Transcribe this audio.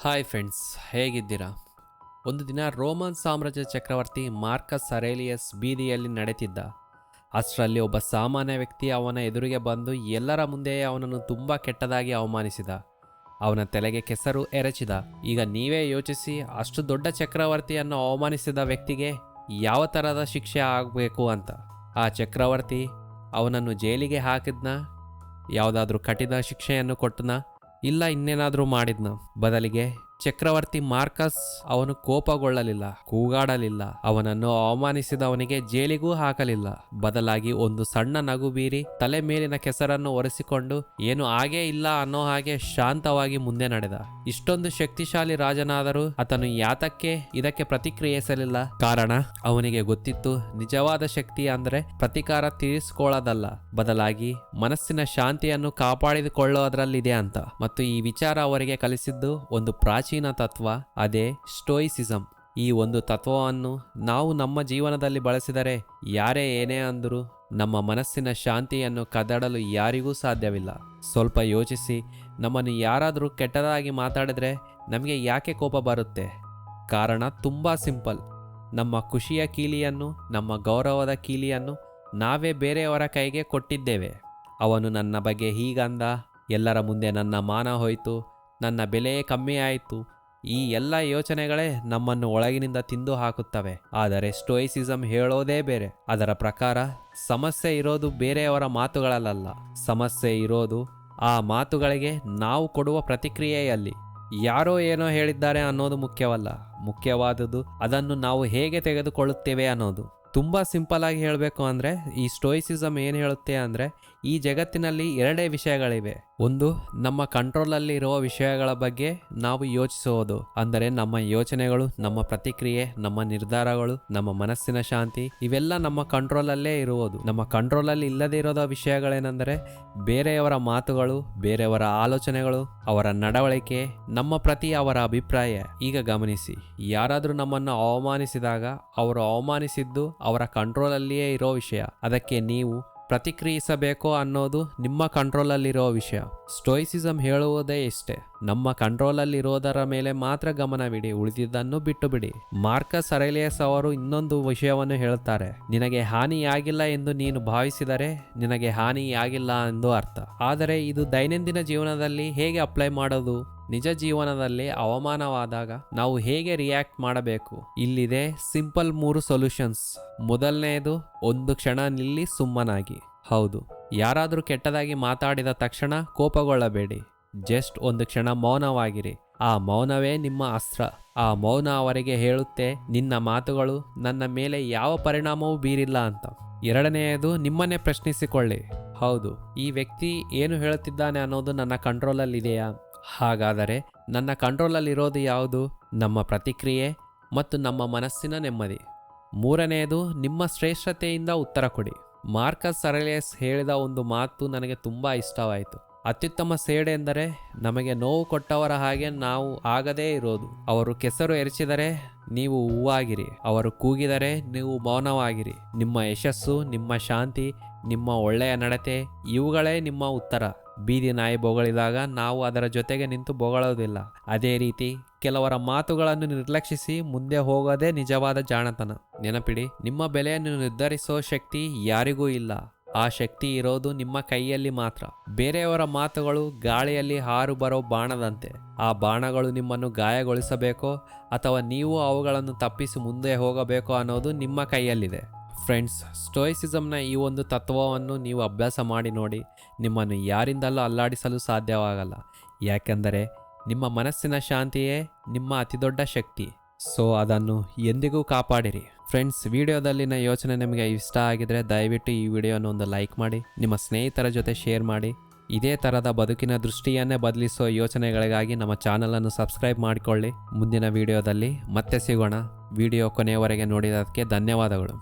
Hi friends, ಹೇಗಿದ್ದೀರಾ? ಒಂದು ದಿನ ರೋಮನ್ ಸಾಮ್ರಾಜ್ಯ ಚಕ್ರವರ್ತಿ ಮಾರ್ಕಸ್ ಅರೇಲಿಯಸ್ ಬೀದಿಯಲ್ಲಿ ನಡೆತಿದ್ದ. ಅಷ್ಟರಲ್ಲಿ ಒಬ್ಬ ಸಾಮಾನ್ಯ ವ್ಯಕ್ತಿ ಅವನ ಎದುರಿಗೆ ಬಂದು ಎಲ್ಲರ ಮುಂದೆಯೇ ಅವನನ್ನು ತುಂಬ ಕೆಟ್ಟದಾಗಿ ಅವಮಾನಿಸಿದ. ಅವನ ತಲೆಗೆ ಕೆಸರು ಎರಚಿದ. ಈಗ ನೀವೇ ಯೋಚಿಸಿ, ಅಷ್ಟು ದೊಡ್ಡ ಚಕ್ರವರ್ತಿಯನ್ನು ಅವಮಾನಿಸಿದ ವ್ಯಕ್ತಿಗೆ ಯಾವ ಥರದ ಶಿಕ್ಷೆ ಆಗಬೇಕು ಅಂತ. ಆ ಚಕ್ರವರ್ತಿ ಅವನನ್ನು ಜೈಲಿಗೆ ಹಾಕಿದ್ನ? ಯಾವುದಾದ್ರೂ ಕಠಿಣ ಶಿಕ್ಷೆಯನ್ನು ಕೊಟ್ಟನ? ಇಲ್ಲ ಇನ್ನೇನಾದರೂ ಮಾಡಿದ್ನ? ಬದಲಿಗೆ ಚಕ್ರವರ್ತಿ ಮಾರ್ಕಸ್ ಅವನು ಕೋಪಗೊಳ್ಳಲಿಲ್ಲ, ಕೂಗಾಡಲಿಲ್ಲ, ಅವನನ್ನು ಅವಮಾನಿಸಿದವನಿಗೆ ಜೈಲಿಗೂ ಹಾಕಲಿಲ್ಲ. ಬದಲಾಗಿ ಒಂದು ಸಣ್ಣ ನಗು ಬೀರಿ ತಲೆ ಮೇಲಿನ ಕೆಸರನ್ನು ಒರೆಸಿಕೊಂಡು ಏನು ಆಗೇ ಇಲ್ಲ ಅನ್ನೋ ಹಾಗೆ ಶಾಂತವಾಗಿ ಮುಂದೆ ನಡೆದ. ಇಷ್ಟೊಂದು ಶಕ್ತಿಶಾಲಿ ರಾಜನಾದರೂ ಆತನು ಯಾತಕ್ಕೆ ಇದಕ್ಕೆ ಪ್ರತಿಕ್ರಿಯಿಸಲಿಲ್ಲ? ಕಾರಣ ಅವನಿಗೆ ಗೊತ್ತಿತ್ತು, ನಿಜವಾದ ಶಕ್ತಿ ಅಂದ್ರೆ ಪ್ರತಿಕಾರ ತೀರಿಸಿಕೊಳ್ಳೋದಲ್ಲ, ಬದಲಾಗಿ ಮನಸ್ಸಿನ ಶಾಂತಿಯನ್ನು ಕಾಪಾಡಿಕೊಳ್ಳೋದ್ರಲ್ಲಿದೆ ಅಂತ. ಮತ್ತು ಈ ವಿಚಾರ ಅವರಿಗೆ ಕಲಿಸಿದ್ದು ಒಂದು ಪ್ರಾಚೀನ ತತ್ವ, ಅದೇ ಸ್ಟೋಯಿಸಿಸಂ. ಈ ಒಂದು ತತ್ವವನ್ನು ನಾವು ನಮ್ಮ ಜೀವನದಲ್ಲಿ ಬಳಸಿದರೆ ಯಾರೇ ಏನೇ ಅಂದರೂ ನಮ್ಮ ಮನಸ್ಸಿನ ಶಾಂತಿಯನ್ನು ಕದಡಲು ಯಾರಿಗೂ ಸಾಧ್ಯವಿಲ್ಲ. ಸ್ವಲ್ಪ ಯೋಚಿಸಿ, ನಮ್ಮನ್ನು ಯಾರಾದರೂ ಕೆಟ್ಟದಾಗಿ ಮಾತಾಡಿದ್ರೆ ನಮಗೆ ಯಾಕೆ ಕೋಪ ಬರುತ್ತೆ? ಕಾರಣ ತುಂಬ ಸಿಂಪಲ್. ನಮ್ಮ ಖುಷಿಯ ಕೀಲಿಯನ್ನು, ನಮ್ಮ ಗೌರವದ ಕೀಲಿಯನ್ನು ನಾವೇ ಬೇರೆಯವರ ಕೈಗೆ ಕೊಟ್ಟಿದ್ದೇವೆ. ಅವನು ನನ್ನ ಬಗ್ಗೆ ಹೀಗಂದ, ಎಲ್ಲರ ಮುಂದೆ ನನ್ನ ಮಾನ ಹೋಯಿತು, ನನ್ನ ಬೆಲೆ ಕಮ್ಮಿ ಆಯಿತು, ಈ ಎಲ್ಲ ಯೋಚನೆಗಳೇ ನಮ್ಮನ್ನು ಒಳಗಿನಿಂದ ತಿಂದು ಹಾಕುತ್ತವೆ. ಆದರೆ ಸ್ಟೋಯಿಸಿಸಂ ಹೇಳೋದೇ ಬೇರೆ. ಅದರ ಪ್ರಕಾರ ಸಮಸ್ಯೆ ಇರೋದು ಬೇರೆಯವರ ಮಾತುಗಳಲ್ಲ, ಸಮಸ್ಯೆ ಇರೋದು ಆ ಮಾತುಗಳಿಗೆ ನಾವು ಕೊಡುವ ಪ್ರತಿಕ್ರಿಯೆಯಲ್ಲಿ. ಯಾರೋ ಏನೋ ಹೇಳಿದ್ದಾರೆ ಅನ್ನೋದು ಮುಖ್ಯವಲ್ಲ, ಮುಖ್ಯವಾದುದು ಅದನ್ನು ನಾವು ಹೇಗೆ ತೆಗೆದುಕೊಳ್ಳುತ್ತೇವೆ ಅನ್ನೋದು. ತುಂಬ ಸಿಂಪಲ್ ಆಗಿ ಹೇಳಬೇಕು ಅಂದರೆ ಈ ಸ್ಟೋಯಿಸಿಸಂ ಏನು ಹೇಳುತ್ತೆ ಅಂದರೆ, ಈ ಜಗತ್ತಿನಲ್ಲಿ ಎರಡೇ ವಿಷಯಗಳಿವೆ. ಒಂದು, ನಮ್ಮ ಕಂಟ್ರೋಲಲ್ಲಿ ಇರುವ ವಿಷಯಗಳ ಬಗ್ಗೆ ನಾವು ಯೋಚಿಸುವುದು, ಅಂದರೆ ನಮ್ಮ ಯೋಚನೆಗಳು, ನಮ್ಮ ಪ್ರತಿಕ್ರಿಯೆ, ನಮ್ಮ ನಿರ್ಧಾರಗಳು, ನಮ್ಮ ಮನಸ್ಸಿನ ಶಾಂತಿ, ಇವೆಲ್ಲ ನಮ್ಮ ಕಂಟ್ರೋಲಲ್ಲೇ ಇರುವುದು. ನಮ್ಮ ಕಂಟ್ರೋಲಲ್ಲಿ ಇಲ್ಲದೇ ಇರೋದ ವಿಷಯಗಳೇನೆಂದರೆ ಬೇರೆಯವರ ಮಾತುಗಳು, ಬೇರೆಯವರ ಆಲೋಚನೆಗಳು, ಅವರ ನಡವಳಿಕೆ, ನಮ್ಮ ಪ್ರತಿ ಅವರ ಅಭಿಪ್ರಾಯ. ಈಗ ಗಮನಿಸಿ, ಯಾರಾದರೂ ನಮ್ಮನ್ನು ಅವಮಾನಿಸಿದಾಗ ಅವರು ಅವಮಾನಿಸಿದ್ದು ಅವರ ಕಂಟ್ರೋಲಲ್ಲಿಯೇ ಇರೋ ವಿಷಯ. ಅದಕ್ಕೆ ನೀವು ಪ್ರತಿಕ್ರಿಯಿಸಬೇಕೋ ಅನ್ನೋದು ನಿಮ್ಮ ಕಂಟ್ರೋಲಲ್ಲಿರೋ ವಿಷಯ. ಸ್ಟೋಯಿಸಿಸಂ ಹೇಳುವುದೇ ಇಷ್ಟೇ, ನಮ್ಮ ಕಂಟ್ರೋಲಲ್ಲಿರೋದರ ಮೇಲೆ ಮಾತ್ರ ಗಮನವಿಡಿ, ಉಳಿದಿದ್ದನ್ನು ಬಿಟ್ಟು ಬಿಡಿ. ಮಾರ್ಕಸ್ ಅರೇಲಿಯಸ್ ಅವರು ಇನ್ನೊಂದು ವಿಷಯವನ್ನು ಹೇಳುತ್ತಾರೆ, ನಿನಗೆ ಹಾನಿಯಾಗಿಲ್ಲ ಎಂದು ನೀನು ಭಾವಿಸಿದರೆ ನಿನಗೆ ಹಾನಿಯಾಗಿಲ್ಲ ಎಂದು ಅರ್ಥ. ಆದರೆ ಇದು ದೈನಂದಿನ ಜೀವನದಲ್ಲಿ ಹೇಗೆ ಅಪ್ಲೈ ಮಾಡೋದು? ನಿಜ ಜೀವನದಲ್ಲಿ ಅವಮಾನವಾದಾಗ ನಾವು ಹೇಗೆ ರಿಯಾಕ್ಟ್ ಮಾಡಬೇಕು? ಇಲ್ಲಿದೆ ಸಿಂಪಲ್ 3 ಸೊಲ್ಯೂಷನ್ಸ್. ಮೊದಲನೆಯದು, ಒಂದು ಕ್ಷಣ ನಿಲ್ಲಿ, ಸುಮ್ಮನಾಗಿ. ಹೌದು, ಯಾರಾದರೂ ಕೆಟ್ಟದಾಗಿ ಮಾತಾಡಿದ ತಕ್ಷಣ ಕೋಪಗೊಳ್ಳಬೇಡಿ. ಜಸ್ಟ್ ಒಂದು ಕ್ಷಣ ಮೌನವಾಗಿರಿ. ಆ ಮೌನವೇ ನಿಮ್ಮ ಅಸ್ತ್ರ. ಆ ಮೌನ ಅವರಿಗೆ ಹೇಳುತ್ತೆ, ನಿನ್ನ ಮಾತುಗಳು ನನ್ನ ಮೇಲೆ ಯಾವ ಪರಿಣಾಮವೂ ಬೀರಿಲ್ಲ ಅಂತ. ಎರಡನೆಯದು, ನಿಮ್ಮನ್ನೇ ಪ್ರಶ್ನಿಸಿಕೊಳ್ಳಿ. ಹೌದು, ಈ ವ್ಯಕ್ತಿ ಏನು ಹೇಳುತ್ತಿದ್ದಾನೆ ಅನ್ನೋದು ನನ್ನ ಕಂಟ್ರೋಲಲ್ಲಿದೆಯಾ? ಹಾಗಾದರೆ ನನ್ನ ಕಂಟ್ರೋಲಲ್ಲಿರೋದು ಯಾವುದು? ನಮ್ಮ ಪ್ರತಿಕ್ರಿಯೆ ಮತ್ತು ನಮ್ಮ ಮನಸ್ಸಿನ ನೆಮ್ಮದಿ. ಮೂರನೆಯದು, ನಿಮ್ಮ ಶ್ರೇಷ್ಠತೆಯಿಂದ ಉತ್ತರ ಕೊಡಿ. ಮಾರ್ಕಸ್ ಅರೇಲಿಯಸ್ ಹೇಳಿದ ಒಂದು ಮಾತು ನನಗೆ ತುಂಬ ಇಷ್ಟವಾಯಿತು. ಅತ್ಯುತ್ತಮ ಸೇಡೆ ಎಂದರೆ ನಮಗೆ ನೋವು ಕೊಟ್ಟವರ ಹಾಗೆ ನಾವು ಆಗದೇ ಇರೋದು. ಅವರು ಕೆಸರು ಎರಚಿದರೆ ನೀವು ಹೂವಾಗಿರಿ, ಅವರು ಕೂಗಿದರೆ ನೀವು ಮೌನವಾಗಿರಿ. ನಿಮ್ಮ ಯಶಸ್ಸು, ನಿಮ್ಮ ಶಾಂತಿ, ನಿಮ್ಮ ಒಳ್ಳೆಯ ನಡತೆ, ಇವುಗಳೇ ನಿಮ್ಮ ಉತ್ತರ. ಬೀದಿ ನಾಯಿ ಬೊಗಳಿದಾಗ ನಾವು ಅದರ ಜೊತೆಗೆ ನಿಂತು ಬೊಗಳೋದಿಲ್ಲ. ಅದೇ ರೀತಿ ಕೆಲವರ ಮಾತುಗಳನ್ನು ನಿರ್ಲಕ್ಷಿಸಿ ಮುಂದೆ ಹೋಗೋದೇ ನಿಜವಾದ ಜಾಣತನ. ನೆನಪಿಡಿ, ನಿಮ್ಮ ಬೆಲೆಯನ್ನು ನಿರ್ಧರಿಸೋ ಶಕ್ತಿ ಯಾರಿಗೂ ಇಲ್ಲ. ಆ ಶಕ್ತಿ ಇರೋದು ನಿಮ್ಮ ಕೈಯಲ್ಲಿ ಮಾತ್ರ. ಬೇರೆಯವರ ಮಾತುಗಳು ಗಾಳಿಯಲ್ಲಿ ಹಾರು ಬರೋ ಬಾಣದಂತೆ. ಆ ಬಾಣಗಳು ನಿಮ್ಮನ್ನು ಗಾಯಗೊಳಿಸಬೇಕೋ ಅಥವಾ ನೀವು ಅವುಗಳನ್ನು ತಪ್ಪಿಸಿ ಮುಂದೆ ಹೋಗಬೇಕೋ ಅನ್ನೋದು ನಿಮ್ಮ ಕೈಯಲ್ಲಿದೆ. ಫ್ರೆಂಡ್ಸ್, ಸ್ಟೋಯಿಸಿಸಂನ ಈ ಒಂದು ತತ್ವವನ್ನು ನೀವು ಅಭ್ಯಾಸ ಮಾಡಿ ನೋಡಿ. ನಿಮ್ಮನ್ನು ಯಾರಿಂದಲೂ ಅಲ್ಲಾಡಿಸಲು ಸಾಧ್ಯವಾಗಲ್ಲ, ಯಾಕೆಂದರೆ ನಿಮ್ಮ ಮನಸ್ಸಿನ ಶಾಂತಿಯೇ ನಿಮ್ಮ ಅತಿದೊಡ್ಡ ಶಕ್ತಿ. ಸೊ ಅದನ್ನು ಎಂದಿಗೂ ಕಾಪಾಡಿರಿ. ಫ್ರೆಂಡ್ಸ್, ವಿಡಿಯೋದಲ್ಲಿನ ಯೋಚನೆ ನಿಮಗೆ ಇಷ್ಟ ಆಗಿದ್ರೆ ದಯವಿಟ್ಟು ಈ ವಿಡಿಯೋನ ಒಂದು ಲೈಕ್ ಮಾಡಿ, ನಿಮ್ಮ ಸ್ನೇಹಿತರ ಜೊತೆ ಶೇರ್ ಮಾಡಿ. ಇದೇ ಥರದ ಬದುಕಿನ ದೃಷ್ಟಿಯನ್ನೇ ಬದಲಿಸೋ ಯೋಚನೆಗಳಿಗಾಗಿ ನಮ್ಮ ಚಾನಲನ್ನು ಸಬ್ಸ್ಕ್ರೈಬ್ ಮಾಡಿಕೊಳ್ಳಿ. ಮುಂದಿನ ವಿಡಿಯೋದಲ್ಲಿ ಮತ್ತೆ ಸಿಗೋಣ. ವಿಡಿಯೋ ಕೊನೆಯವರೆಗೆ ನೋಡಿದ್ದಕ್ಕೆ ಧನ್ಯವಾದಗಳು.